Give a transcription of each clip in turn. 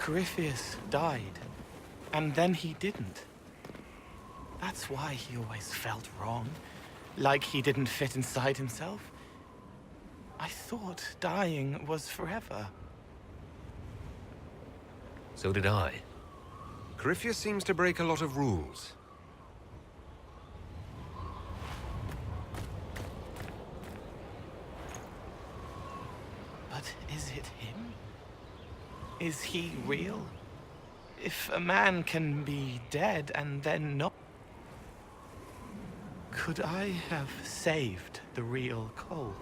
Corypheus died, and then he didn't. That's why he always felt wrong, like he didn't fit inside himself. I thought dying was forever. So did I. Corypheus seems to break a lot of rules. But is it him? Is he real? If a man can be dead and then not... Could I have saved the real Cole?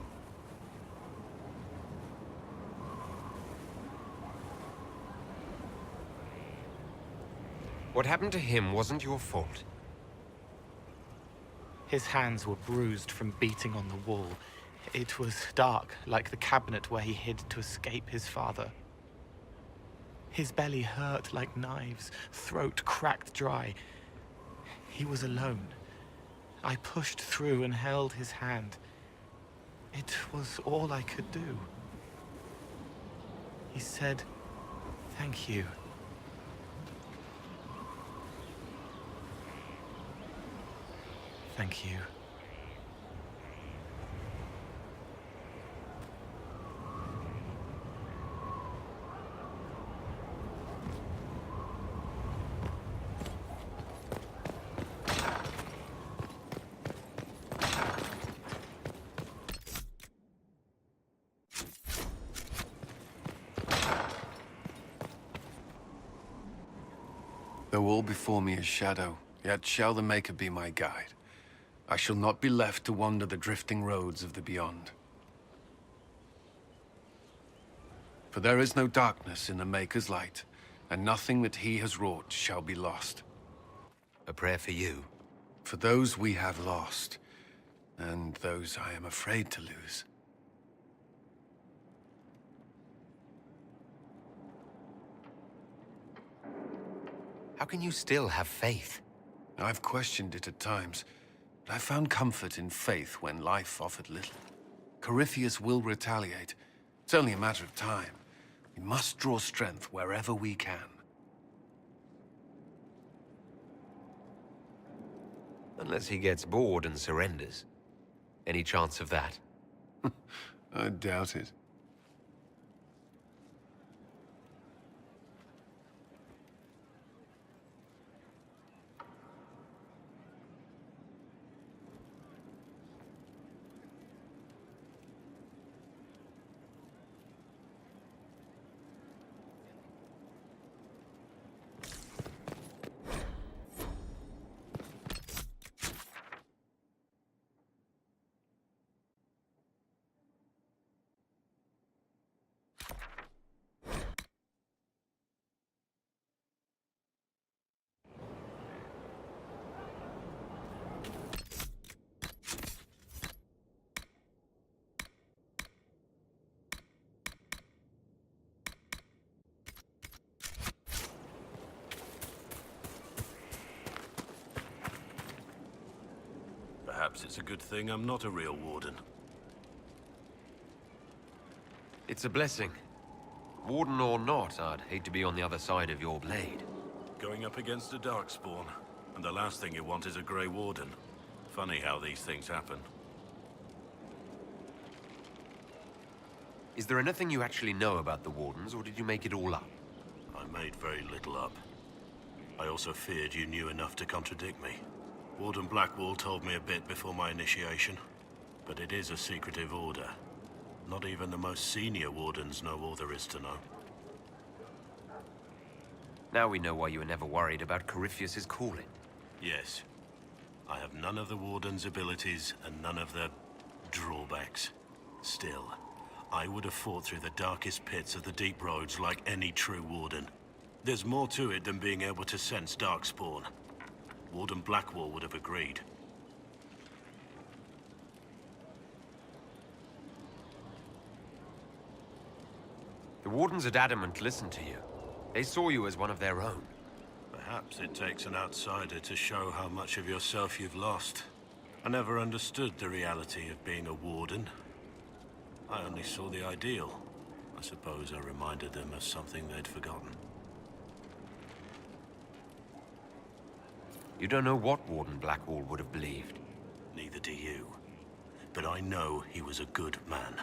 What happened to him wasn't your fault. His hands were bruised from beating on the wall. It was dark, like the cabinet where he hid to escape his father. His belly hurt like knives, throat cracked dry. He was alone. I pushed through and held his hand. It was all I could do. He said, "Thank you." Thank you. Though all before me is shadow, yet shall the Maker be my guide. I shall not be left to wander the drifting roads of the beyond. For there is no darkness in the Maker's light, and nothing that he has wrought shall be lost. A prayer for you. For those we have lost, and those I am afraid to lose. How can you still have faith? I've questioned it at times, but I found comfort in faith when life offered little. Corypheus will retaliate. It's only a matter of time. We must draw strength wherever we can. Unless he gets bored and surrenders. Any chance of that? I doubt it. Perhaps it's a good thing I'm not a real warden. It's a blessing. Warden or not, I'd hate to be on the other side of your blade. Going up against a darkspawn, and the last thing you want is a Grey Warden. Funny how these things happen. Is there anything you actually know about the Wardens, or did you make it all up? I made very little up. I also feared you knew enough to contradict me. Warden Blackwall told me a bit before my initiation, but it is a secretive order. Not even the most senior wardens know all there is to know. Now we know why you were never worried about Corypheus's calling. Yes. I have none of the Warden's abilities and none of the drawbacks. Still, I would have fought through the darkest pits of the deep roads like any true Warden. There's more to it than being able to sense darkspawn. Warden Blackwall would have agreed. The Wardens at Adamant listened to you. They saw you as one of their own. Perhaps it takes an outsider to show how much of yourself you've lost. I never understood the reality of being a Warden. I only saw the ideal. I suppose I reminded them of something they'd forgotten. You don't know what Warden Blackwall would have believed. Neither do you. But I know he was a good man.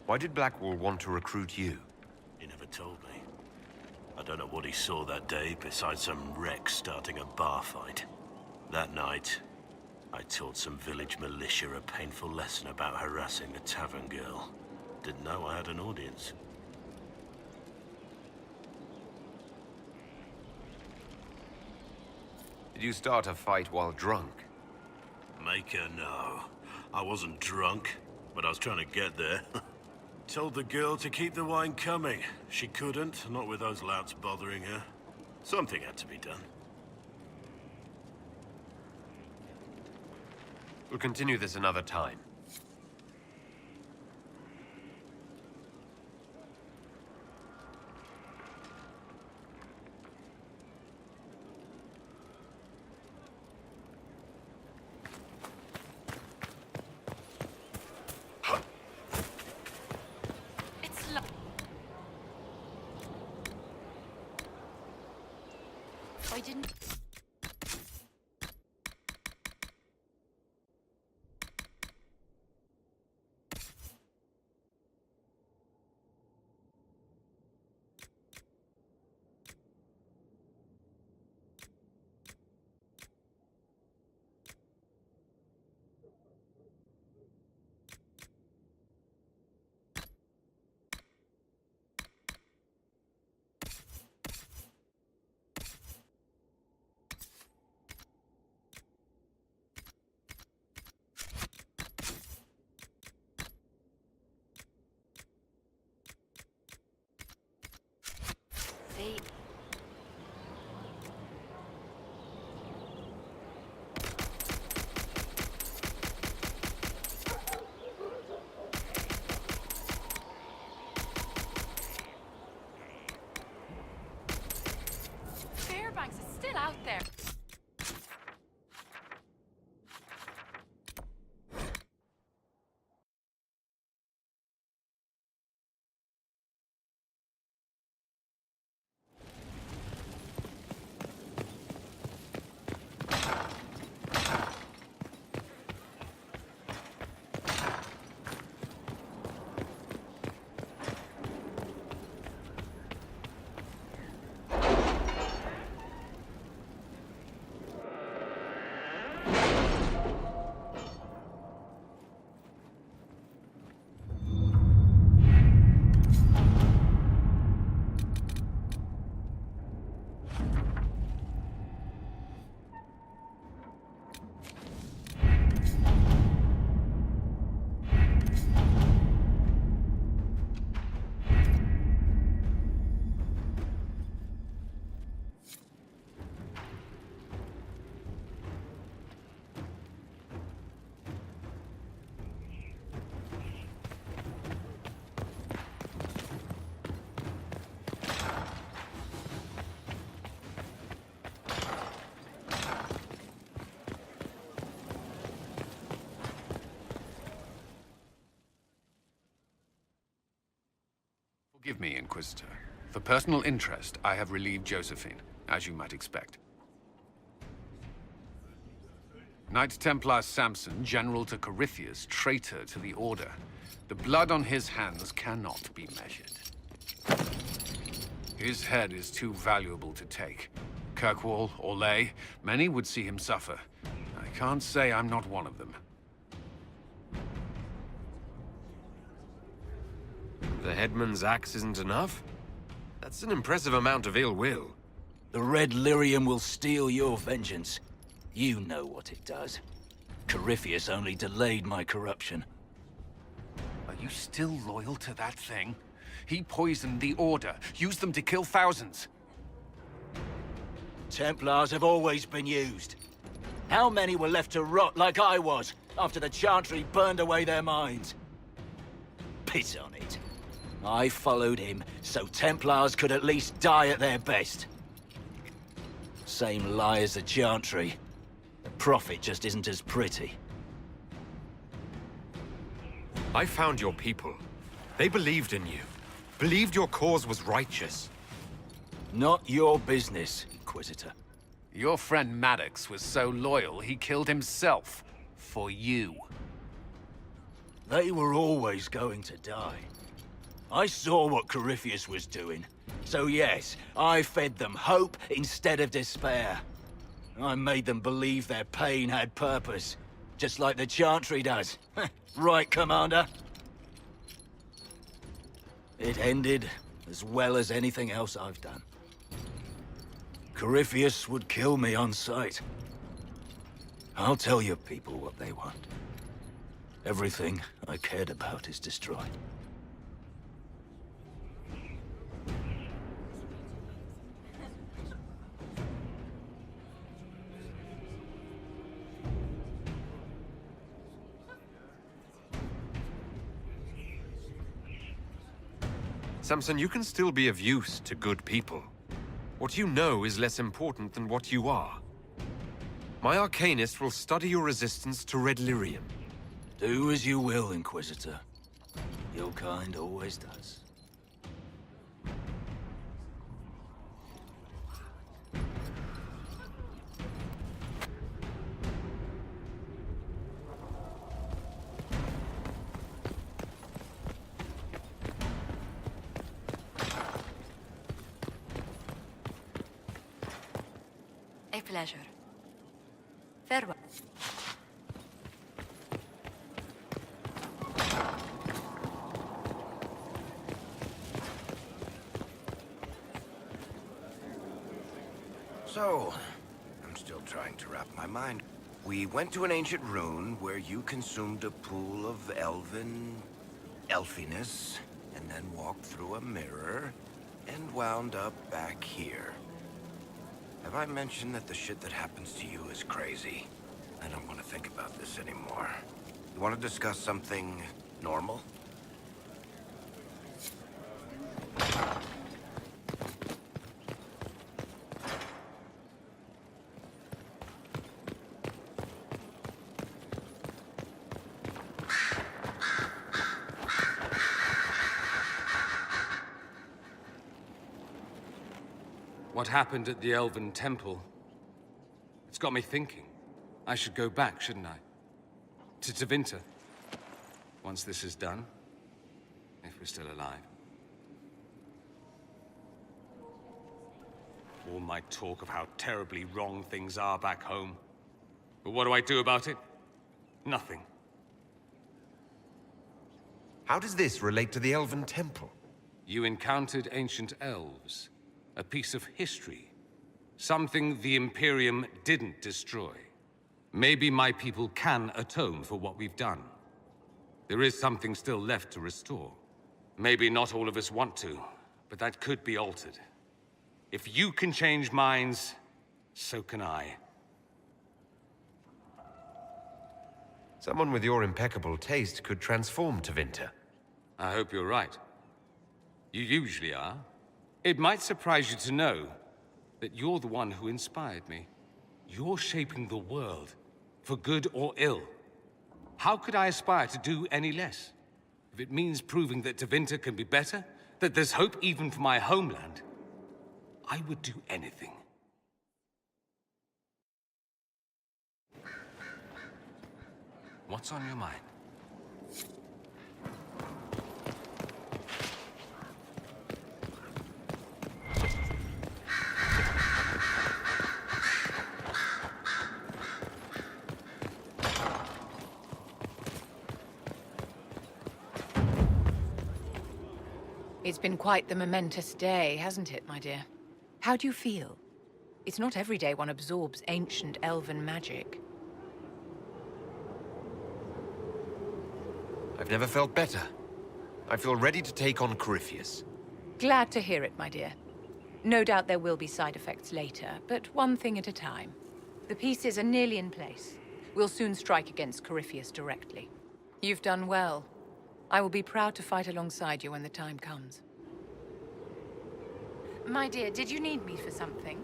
Why did Blackwall want to recruit you? He never told me. I don't know what he saw that day besides some wreck starting a bar fight. That night, I taught some village militia a painful lesson about harassing the tavern girl. Didn't know I had an audience. Did you start a fight while drunk? Make her know. I wasn't drunk, but I was trying to get there. Told the girl to keep the wine coming. She couldn't, not with those louts bothering her. Something had to be done. We'll continue this another time. I didn't... See? Fairbanks is still out there. Forgive me, Inquisitor. For personal interest, I have relieved Josephine, as you might expect. Knight Templar Samson, General to Corypheus, traitor to the Order. The blood on his hands cannot be measured. His head is too valuable to take. Kirkwall, Orlais, many would see him suffer. I can't say I'm not one of them. The headman's axe isn't enough? That's an impressive amount of ill will. The Red Lyrium will steal your vengeance. You know what it does. Corypheus only delayed my corruption. Are you still loyal to that thing? He poisoned the Order, used them to kill thousands. Templars have always been used. How many were left to rot like I was, after the Chantry burned away their minds? Piss on it. I followed him, so Templars could at least die at their best. Same lie as the Chantry. The Prophet just isn't as pretty. I found your people. They believed in you. believed your cause was righteous. Not your business, Inquisitor. Your friend Maddox was so loyal, he killed himself. For you. They were always going to die. I saw what Corypheus was doing. So yes, I fed them hope instead of despair. I made them believe their pain had purpose. Just like the Chantry does. Right, Commander? It ended as well as anything else I've done. Corypheus would kill me on sight. I'll tell your people what they want. Everything I cared about is destroyed. Samson, you can still be of use to good people. What you know is less important than what you are. My Arcanist will study your resistance to Red Lyrium. Do as you will, Inquisitor. Your kind always does. A pleasure. Farewell. So, I'm still trying to wrap my mind. We went to an ancient rune where you consumed a pool of elfiness, and then walked through a mirror, and wound up back here. Have I mentioned that the shit that happens to you is crazy? I don't want to think about this anymore. You want to discuss something normal? What happened at the Elven Temple? It's got me thinking. I should go back, shouldn't I? To Tevinter. Once this is done. If we're still alive. All my talk of how terribly wrong things are back home. But what do I do about it? Nothing. How does this relate to the Elven Temple? You encountered ancient elves. A piece of history. Something the Imperium didn't destroy. Maybe my people can atone for what we've done. There is something still left to restore. Maybe not all of us want to, but that could be altered. If you can change minds, so can I. Someone with your impeccable taste could transform Tevinter. I hope you're right. You usually are. It might surprise you to know that you're the one who inspired me. You're shaping the world, for good or ill. How could I aspire to do any less? If it means proving that Tevinter can be better, that there's hope even for my homeland, I would do anything. What's on your mind? It's been quite the momentous day, hasn't it, my dear? How do you feel? It's not every day one absorbs ancient elven magic. I've never felt better. I feel ready to take on Corypheus. Glad to hear it, my dear. No doubt there will be side effects later, but one thing at a time. The pieces are nearly in place. We'll soon strike against Corypheus directly. You've done well. I will be proud to fight alongside you when the time comes. My dear, did you need me for something?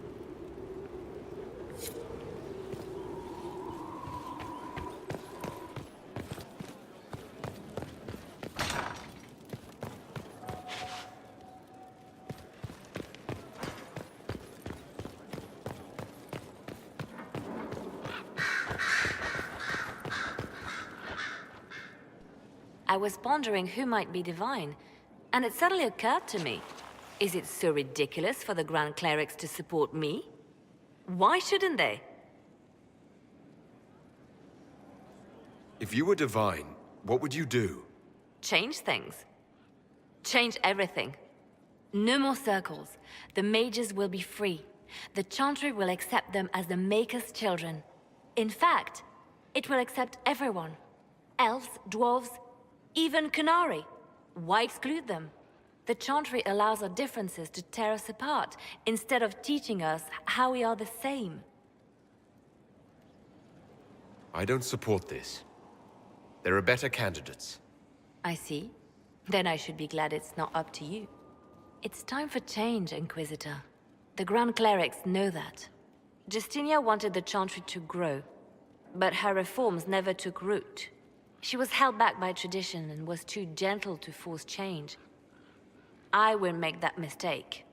I was pondering who might be divine, and it suddenly occurred to me. Is it so ridiculous for the Grand Clerics to support me? Why shouldn't they? If you were divine, what would you do? Change things. Change everything. No more circles. The mages will be free. The Chantry will accept them as the Maker's children. In fact, it will accept everyone. Elves, dwarves, even Canary. Why exclude them? The Chantry allows our differences to tear us apart, instead of teaching us how we are the same. I don't support this. There are better candidates. I see. Then I should be glad it's not up to you. It's time for change, Inquisitor. The Grand Clerics know that. Justinia wanted the Chantry to grow, but her reforms never took root. She was held back by tradition and was too gentle to force change. I won't make that mistake.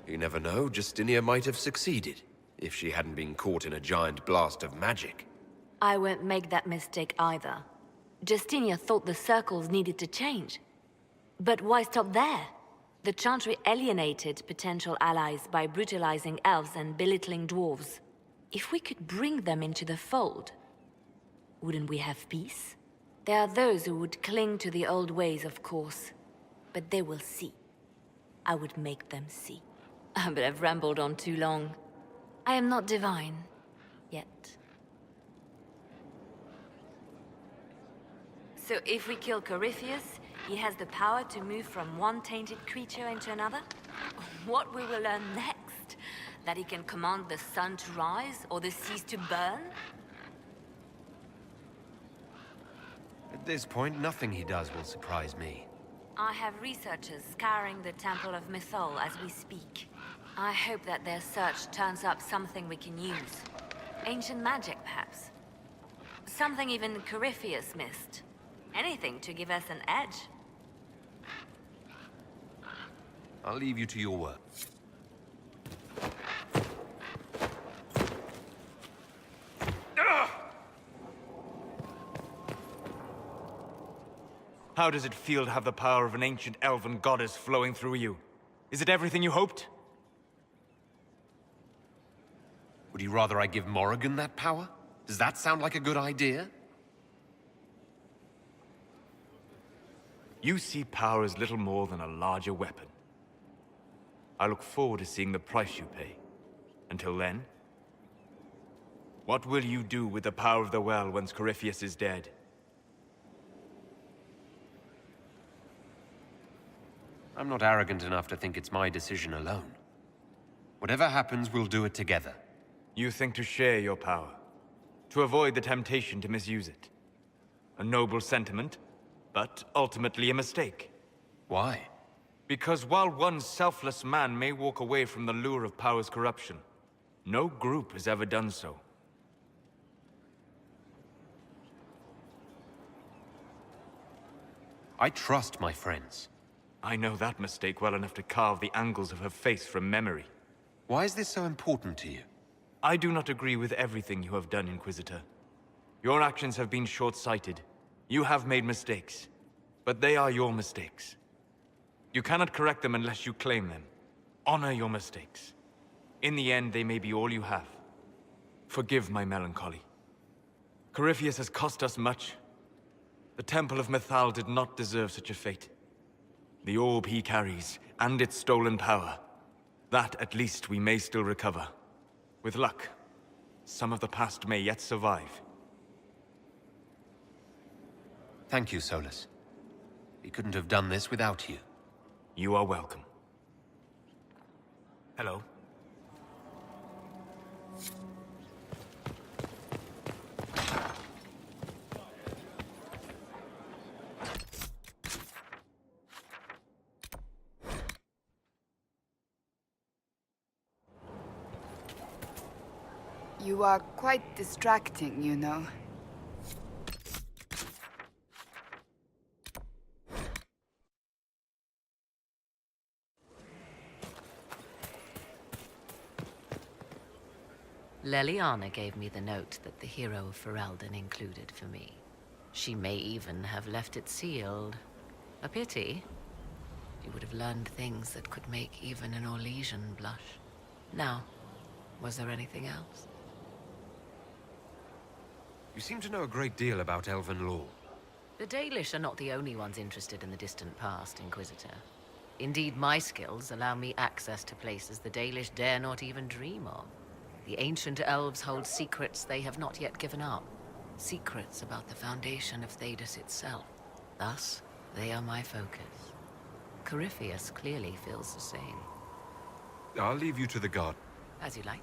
You never know, Justinia might have succeeded, if she hadn't been caught in a giant blast of magic. I won't make that mistake either. Justinia thought the circles needed to change. But why stop there? The Chantry alienated potential allies by brutalizing elves and belittling dwarves. If we could bring them into the fold, wouldn't we have peace? There are those who would cling to the old ways, of course. But they will see. I would make them see. But I've rambled on too long. I am not divine. Yet. So if we kill Corypheus, he has the power to move from one tainted creature into another? What we will learn next? That he can command the sun to rise, or the seas to burn? At this point, nothing he does will surprise me. I have researchers scouring the Temple of Mythol as we speak. I hope that their search turns up something we can use. Ancient magic, perhaps. Something even Corypheus missed. Anything to give us an edge. I'll leave you to your work. How does it feel to have the power of an ancient elven goddess flowing through you? Is it everything you hoped? Would you rather I give Morrigan that power? Does that sound like a good idea? You see power as little more than a larger weapon. I look forward to seeing the price you pay. Until then, what will you do with the power of the well once Corypheus is dead? I'm not arrogant enough to think it's my decision alone. Whatever happens, we'll do it together. You think to share your power, to avoid the temptation to misuse it. A noble sentiment, but ultimately a mistake. Why? Because while one selfless man may walk away from the lure of power's corruption, no group has ever done so. I trust my friends. I know that mistake well enough to carve the angles of her face from memory. Why is this so important to you? I do not agree with everything you have done, Inquisitor. Your actions have been short-sighted. You have made mistakes. But they are your mistakes. You cannot correct them unless you claim them. Honor your mistakes. In the end, they may be all you have. Forgive my melancholy. Corypheus has cost us much. The Temple of Mythal did not deserve such a fate. The orb he carries, and its stolen power, that at least we may still recover. With luck, some of the past may yet survive. Thank you, Solus. We couldn't have done this without you. You are welcome. Hello. You are quite distracting, you know. Leliana gave me the note that the hero of Ferelden included for me. She may even have left it sealed. A pity. She would have learned things that could make even an Orlesian blush. Now, was there anything else? You seem to know a great deal about elven lore. The Dalish are not the only ones interested in the distant past, Inquisitor. Indeed, my skills allow me access to places the Dalish dare not even dream of. The ancient elves hold secrets they have not yet given up. Secrets about the foundation of Thedas itself. Thus, they are my focus. Corypheus clearly feels the same. I'll leave you to the guard. As you like.